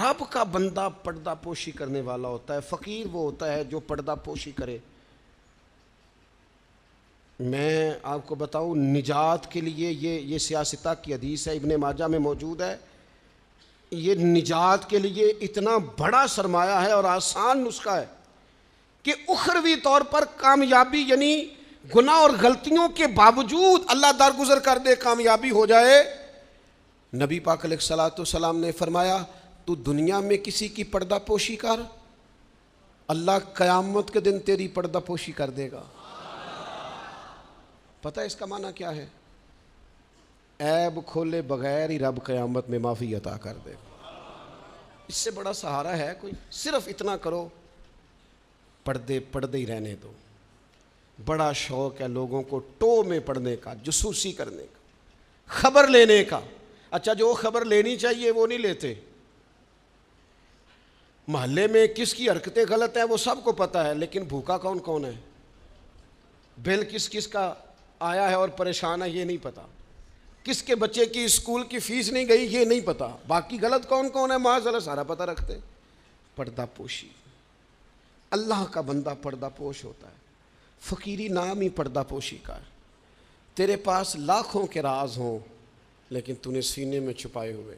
رب کا بندہ پردہ پوشی کرنے والا ہوتا ہے. فقیر وہ ہوتا ہے جو پردہ پوشی کرے. میں آپ کو بتاؤں نجات کے لیے یہ سیاستہ کی حدیث ہے, ابن ماجہ میں موجود ہے. یہ نجات کے لیے اتنا بڑا سرمایہ ہے اور آسان نسخہ ہے کہ اخروی طور پر کامیابی, یعنی گناہ اور غلطیوں کے باوجود اللہ درگزر کر دے, کامیابی ہو جائے. نبی پاک علیہ الصلوۃ والسلام نے فرمایا تو دنیا میں کسی کی پردہ پوشی کر, اللہ قیامت کے دن تیری پردہ پوشی کر دے گا. پتہ ہے اس کا معنی کیا ہے؟ عیب کھولے بغیر ہی رب قیامت میں معافی عطا کر دے گا. اس سے بڑا سہارا ہے کوئی؟ صرف اتنا کرو, پردے ہی رہنے دو. بڑا شوق ہے لوگوں کو ٹو میں پڑھنے کا, جاسوسی کرنے کا, خبر لینے کا. اچھا جو خبر لینی چاہیے وہ نہیں لیتے. محلے میں کس کی حرکتیں غلط ہیں وہ سب کو پتہ ہے, لیکن بھوکا کون کون ہے, بل کس کا آیا ہے اور پریشان ہے یہ نہیں پتا, کس کے بچے کی اسکول کی فیس نہیں گئی یہ نہیں پتا, باقی غلط کون کون ہے معاذ اللہ سارا پتہ رکھتے. پردہ پوشی, اللہ کا بندہ پردہ پوش ہوتا ہے. فقیری نام ہی پردہ پوشی کا ہے. تیرے پاس لاکھوں کے راز ہوں لیکن تو نے سینے میں چھپائے ہوئے.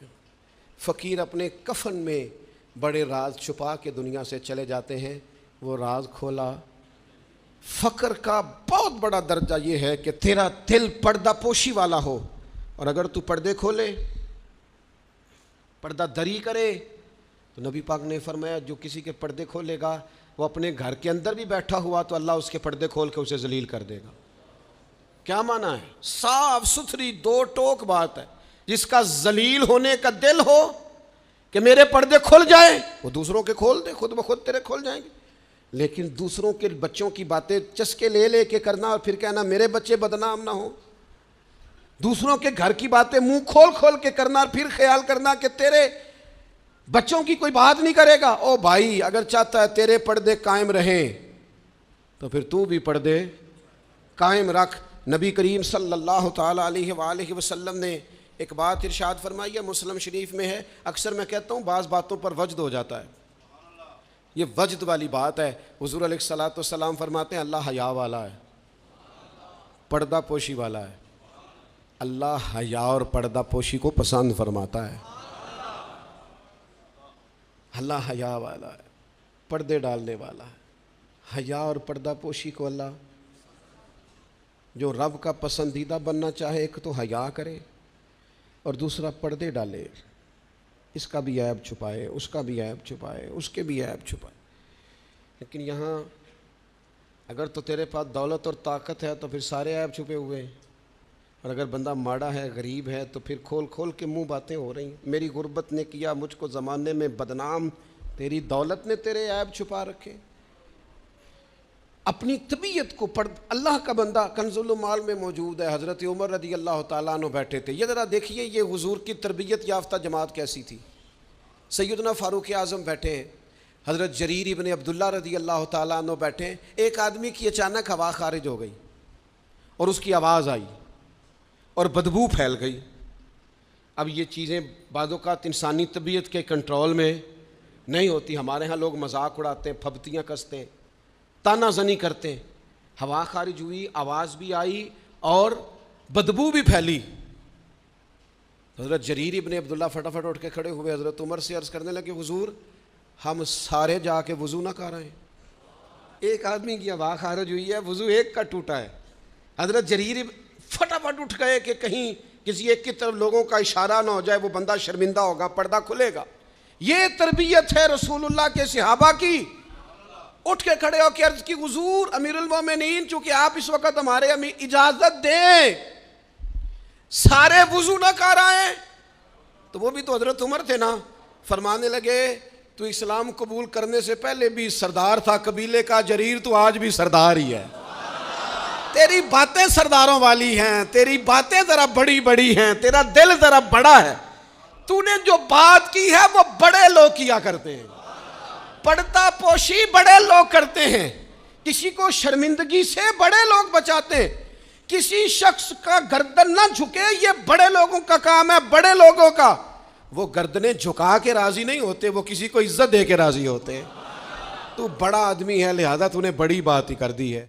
فقیر اپنے کفن میں بڑے راز چھپا کے دنیا سے چلے جاتے ہیں, وہ راز کھولا. فقر کا بہت بڑا درجہ یہ ہے کہ تیرا دل پردہ پوشی والا ہو, اور اگر تو پردے کھولے, پردہ دری کرے, تو نبی پاک نے فرمایا جو کسی کے پردے کھولے گا وہ اپنے گھر کے اندر بھی بیٹھا ہوا تو اللہ اس کے پردے کھول کے اسے ذلیل کر دے گا. کیا معنی ہے؟ صاف ستھری دو ٹوک بات ہے. جس کا ذلیل ہونے کا دل ہو کہ میرے پردے کھل جائیں, وہ دوسروں کے کھول دے, خود بخود تیرے کھل جائیں گے. لیکن دوسروں کے بچوں کی باتیں چسکے لے کے کرنا اور پھر کہنا میرے بچے بدنام نہ ہوں, دوسروں کے گھر کی باتیں منہ کھول کے کرنا اور پھر خیال کرنا کہ تیرے بچوں کی کوئی بات نہیں کرے گا. او بھائی, اگر چاہتا ہے تیرے پردے قائم رہیں تو پھر تو بھی پردے قائم رکھ. نبی کریم صلی اللہ تعالی علیہ وآلہ وسلم نے ایک بات ارشاد فرمائی ہے, مسلم شریف میں ہے. اکثر میں کہتا ہوں بعض باتوں پر وجد ہو جاتا ہے, یہ وجد والی بات ہے. حضور علیہ الصلوۃ والسلام فرماتے ہیں اللہ حیا والا ہے, پردہ پوشی والا ہے. اللہ حیا اور پردہ پوشی کو پسند فرماتا ہے. اللہ حیا والا ہے, پردے ڈالنے والا ہے. حیا اور پردہ پوشی کو اللہ, جو رب کا پسندیدہ بننا چاہے ایک تو حیا کرے اور دوسرا پردے ڈالے, اس کا بھی عیب چھپائے, اس کا بھی عیب چھپائے, اس کے بھی عیب چھپائے. لیکن یہاں اگر تو تیرے پاس دولت اور طاقت ہے تو پھر سارے عیب چھپے ہوئے ہیں, اور اگر بندہ ماڑا ہے غریب ہے تو پھر کھول کے منہ باتیں ہو رہی ہیں. میری غربت نے کیا مجھ کو زمانے میں بدنام, تیری دولت نے تیرے عیب چھپا رکھے. اپنی طبیعت کو اللہ کا بندہ کنز المال میں موجود ہے. حضرت عمر رضی اللہ تعالیٰ عنہ بیٹھے تھے. یہ ذرا دیکھیے یہ حضور کی تربیت یافتہ جماعت کیسی تھی. سیدنا فاروق اعظم بیٹھے ہیں, حضرت جریر ابن عبداللہ رضی اللہ تعالیٰ عنہ بیٹھے ہیں. ایک آدمی کی اچانک ہوا خارج ہو گئی اور اس کی آواز آئی اور بدبو پھیل گئی. اب یہ چیزیں بعض اوقات انسانی طبیعت کے کنٹرول میں نہیں ہوتی. ہمارے ہاں لوگ مذاق اڑاتے ہیں, پھبتیاں کستے ہیں, تانا زنی کرتے ہیں. ہوا خارج ہوئی, آواز بھی آئی اور بدبو بھی پھیلی. حضرت جریر ابن عبداللہ فٹافٹ اٹھ کے کھڑے ہوئے, حضرت عمر سے عرض کرنے لگے حضور ہم سارے جا کے وضو نہ کر رہے ہیں, ایک آدمی کی ہوا خارج ہوئی ہے, وضو ایک کا ٹوٹا ہے. حضرت جریر فٹافٹ اٹھ گئے کہ کہیں کسی ایک کی طرف لوگوں کا اشارہ نہ ہو جائے, وہ بندہ شرمندہ ہوگا, پردہ کھلے گا. یہ تربیت ہے رسول اللہ کے صحابہ کی. اٹھ کے کھڑے ہو کے عرض کی حضور امیر المومنین چونکہ آپ اس وقت ہمارے اجازت دیں, سارے وضو نہ کر آئے. تو وہ بھی تو حضرت عمر تھے نا. فرمانے لگے تو اسلام قبول کرنے سے پہلے بھی سردار تھا قبیلے کا جریر, تو آج بھی سردار ہی ہے. تیری باتیں سرداروں والی ہیں, تیری باتیں ذرا بڑی بڑی ہیں, تیرا دل ذرا بڑا ہے. تو نے جو بات کی ہے وہ بڑے لوگ کیا کرتے ہیں, پردہ پوشی بڑے لوگ کرتے ہیں, کسی کو شرمندگی سے بڑے لوگ بچاتے ہیں. کسی شخص کا گردن نہ جھکے, یہ بڑے لوگوں کا کام ہے, بڑے لوگوں کا. وہ گردنیں جھکا کے راضی نہیں ہوتے، وہ کسی کو عزت دے کے راضی ہوتے. تو بڑا آدمی ہے لہذا تو نے بڑی بات ہی کر دی ہے.